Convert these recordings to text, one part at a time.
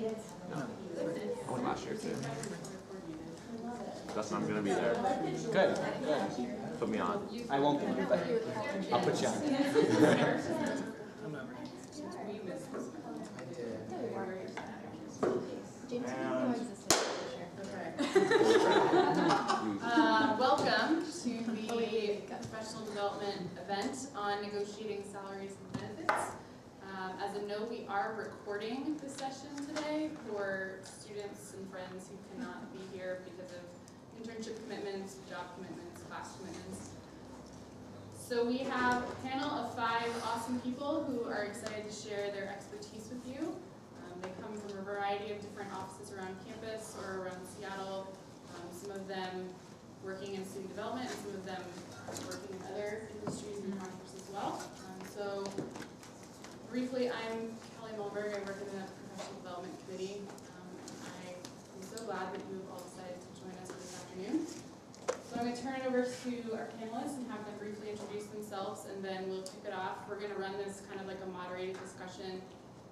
I went last year too. That's when I'm gonna be there. Good, good. Put me on. I won't be, but I'll put you on. Welcome to the professional development event on negotiating salaries and benefits. As a note, we are recording this session today for students and friends who cannot be here because of internship commitments, job commitments, class commitments. So we have a panel of 5 awesome people who are excited to share their expertise with you. They come from a variety of different offices around campus or around Seattle. Some of them working in student development, and some of them working in other industries and projects as well. So briefly, I'm Kelly Mulberg. I work in the Professional Development Committee. I'm so glad that you have all decided to join us this afternoon. So I'm going to turn it over to our panelists and have them briefly introduce themselves, and then we'll kick it off. We're going to run this kind of like a moderated discussion,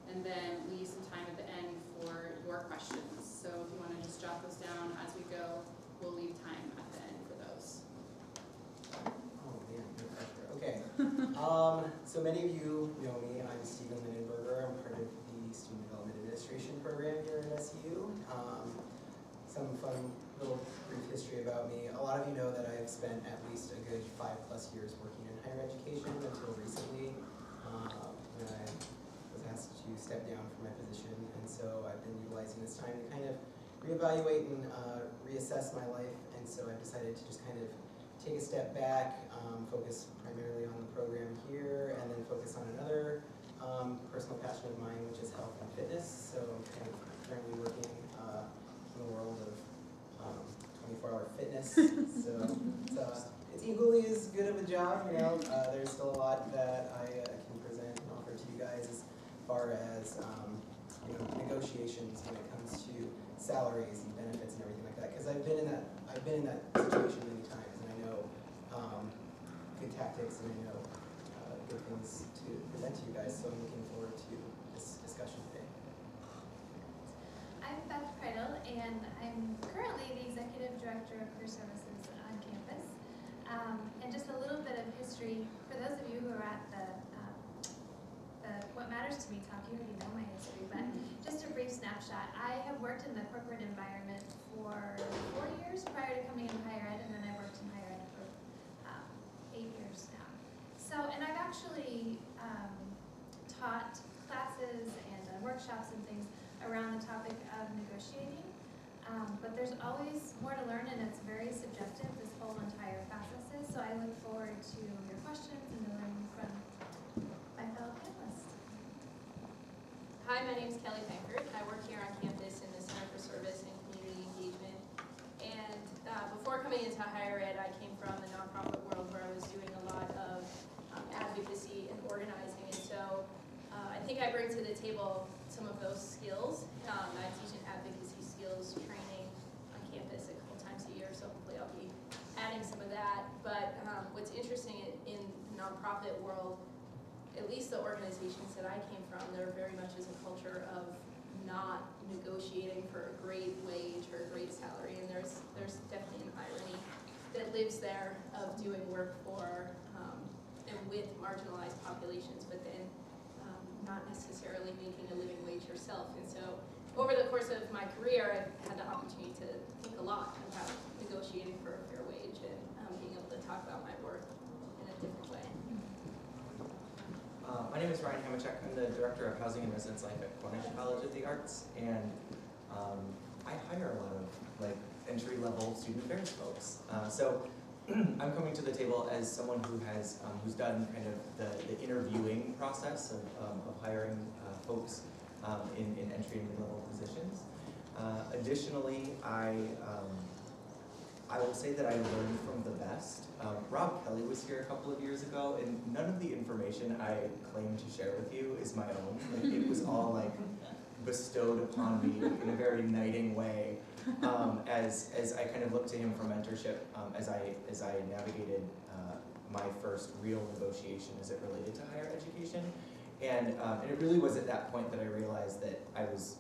and then leave some time at the end for your questions. So if you want to just jot those down as we go, we'll leave time at the end for those. Oh man, no pressure. Okay. So many of you know me. I'm Stephen Lindenberger. I'm part of the Student Development Administration program here at SU. Some fun little brief history about me. A lot of you know that I've spent at least a good 5+ years working in higher education until recently, when I was asked to step down from my position, and so I've been utilizing this time to kind of reevaluate and reassess my life, and so I've decided to just kind of take a step back, focus primarily on the program here, and then focus on another personal passion of mine, which is health and fitness. So I'm kind of currently working in the world of 24-hour fitness. So it's equally as good of a job, you know. There's still a lot that I can present and offer to you guys as far as negotiations when it comes to salaries and benefits and everything like that. Because I've been in that situation many times, and I know good tactics, and I know good things to present to you guys. So I'm looking forward to this discussion today. I'm Beth Kreidel, and I'm currently the Executive Director of Career Services on campus. And just a little bit of history, for those of you who are at the What Matters to Me talk, you already know my history, but just a brief snapshot. I have worked in the corporate environment for 4 years prior to coming in higher ed, and then I worked in higher ed for 8 years now. So, and I've actually taught classes and workshops and things around the topic of negotiating, but there's always more to learn, and it's very subjective, this whole entire process is. So I look forward to your questions and to learning from my fellow panelists. Hi, my name is Kelly Pankert. I work here on campus in the Center for Service and Community Engagement. And before coming into higher ed, I came from the nonprofit world where I was doing a lot of advocacy and organizing. And so I think I bring to the table some of those skills. I teach an advocacy skills training on campus a couple times a year, so hopefully I'll be adding some of that. But what's interesting in the nonprofit world, at least the organizations that I came from, there very much is a culture of not negotiating for a great wage or a great salary, and there's definitely an irony that lives there of doing work for and with marginalized populations, but then not necessarily making a living wage yourself. And so over the course of my career, I've had the opportunity to think a lot about negotiating for a fair wage and being able to talk about my work in a different way. My name is Ryan Hamachek. I'm the Director of Housing and Residence Life at Cornish College of the Arts, and I hire a lot of entry-level student affairs folks. So I'm coming to the table as someone who has who's done kind of the interviewing process of hiring folks in entry and mid-level positions. Additionally, I will say that I learned from the best. Rob Kelly was here a couple of years ago, and none of the information I claim to share with you is my own. It was all bestowed upon me in a very knighting way, as I kind of looked to him for mentorship as I navigated my first real negotiation as it related to higher education. And it really was at that point that I realized that I was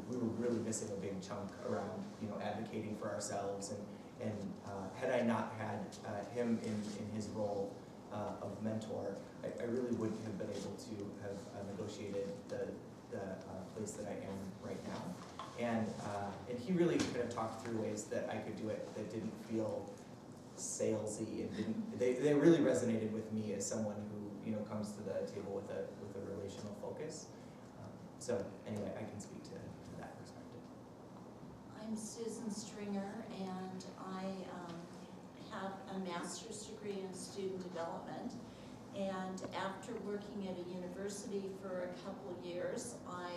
we were really missing a big chunk around, you know, advocating for ourselves, and had I not had him in his role of mentor, I really wouldn't have been able to have negotiated the place that I am right now. And he really kind of talked through ways that I could do it that didn't feel salesy, and they really resonated with me as someone who, you know, comes to the table with a relational focus. So anyway, I can speak to that perspective. I'm Susan Stringer, and I have a master's degree in student development. And after working at a university for a couple of years, I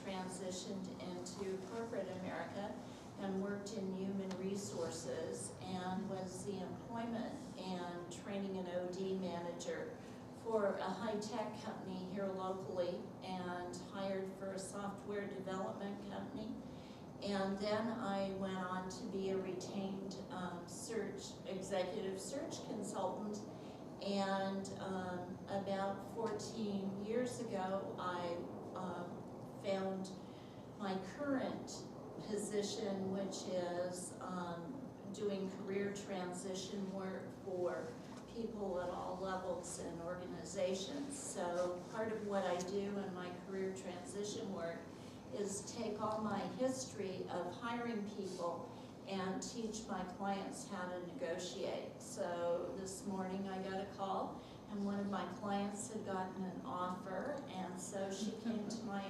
transitioned into corporate America and worked in human resources and was the employment and training and OD manager for a high-tech company here locally, and hired for a software development company. And then I went on to be a retained executive search consultant. And about 14 years ago, I found my current position, which is doing career transition work for people at all levels and organizations. So part of what I do in my career transition work is take all my history of hiring people and teach my clients how to negotiate. So this morning I got a call, and one of my clients had gotten an offer, and so she came to my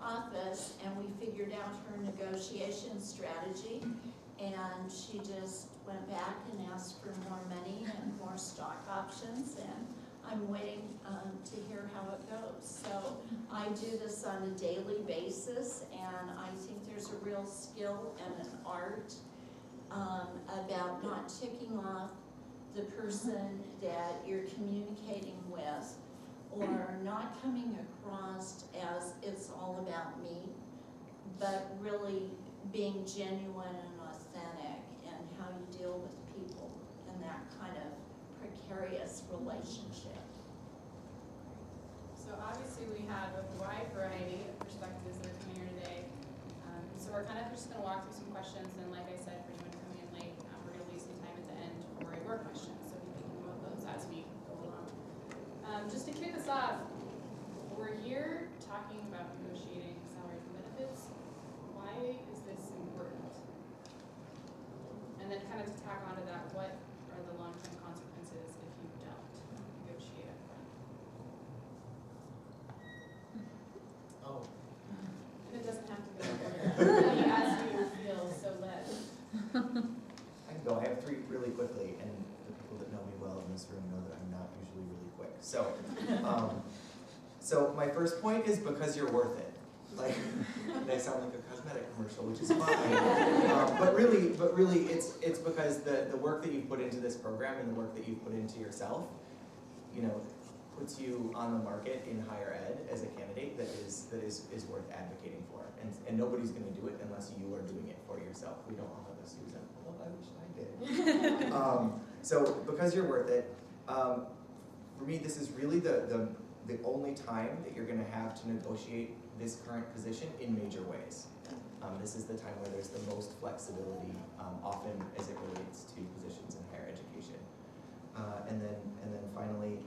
office, and we figured out her negotiation strategy, and she just went back and asked for more money and more stock options, and I'm waiting to hear how it goes. So I do this on a daily basis, and I think there's a real skill and an art about not ticking off the person that you're communicating with, or not coming across as it's all about me, but really being genuine and authentic, and how you deal with people in that kind of precarious relationship. So obviously we have a wide variety of perspectives that are coming here today. So we're kind of just going to walk through some questions, and like I said, for anyone coming in late, we're going to leave some time at the end for your questions, so be thinking about those as we go along. Just to kick us off, we're here talking about negotiating salaries and benefits. Why is this important? And then kind of to tack onto that, what are the long-term consequences if you don't negotiate up front? Oh, And it doesn't have to go as you feel so led. I can go. I have three really quickly, and the people that know me well in this room know that I'm not usually really quick. So my first point is because you're worth it. Like, they sound like a cosmetic commercial, which is fine. But really, it's because the work that you've put into this program and the work that you've put into yourself, you know, puts you on the market in higher ed as a candidate that is worth advocating for. And nobody's going to do it unless you are doing it for yourself. We don't all have a Susan. Well, I wish I did. So because you're worth it, for me, this is really the only time that you're going to have to negotiate this current position in major ways. This is the time where there's the most flexibility, often as it relates to positions in higher education. And then finally,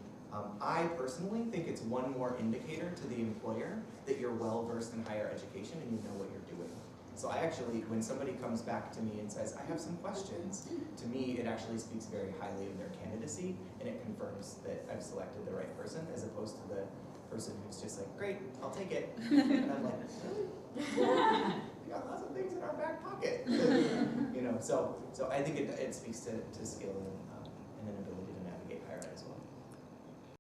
I personally think it's one more indicator to the employer that you're well versed in higher education and you know what you're doing. So I actually, when somebody comes back to me and says, I have some questions, to me it actually speaks very highly of their candidacy, and it confirms that I've selected the right person, as opposed to the person who's just like, great, I'll take it. And I'm like, really? We got lots of things in our back pocket. You know, so I think it speaks to skill and an ability to navigate higher ed as well.